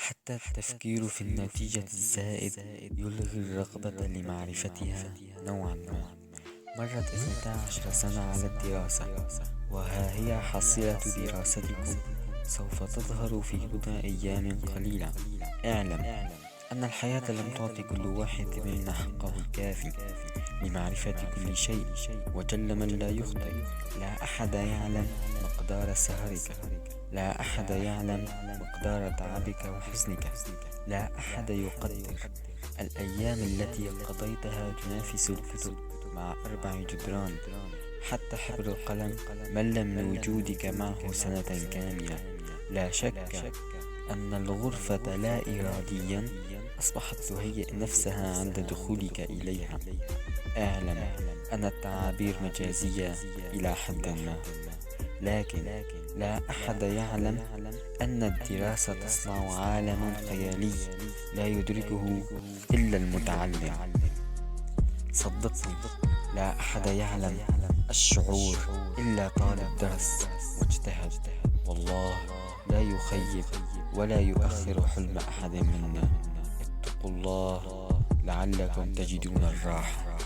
حتى التفكير في النتيجة الزائد يلغي الرغبة لمعرفتها نوعا ما. مرت 12 سنة على الدراسة، وها هي حصيلة دراستكم سوف تظهر في بضع أيام قليلة. اعلم أن الحياة لم تعطي كل واحد منا حقه الكافي لمعرفة كل شيء، وجل من لا يخطئ. لا أحد يعلم مقدار سهرك، لا أحد يعلم مقدار تعبك وحزنك، لا أحد يقدر الأيام التي قضيتها تنافس الكتب مع 4 جدران. حتى حبر القلم مل من وجودك معه سنة كاملة. لا شك أن الغرفة لا إراديا أصبحت تهيئ نفسها عند دخولك إليها. اعلم أن التعابير مجازية إلى حد ما، لكن لا أحد يعلم أن الدراسة تصنع عالما خيالي لا يدركه إلا المتعلم. صدقني، لا أحد يعلم الشعور إلا طالب درس واجتهد، والله لا يخيب ولا يؤخر حلم أحد منا. اتقوا الله لعلكم تجدون الراحة.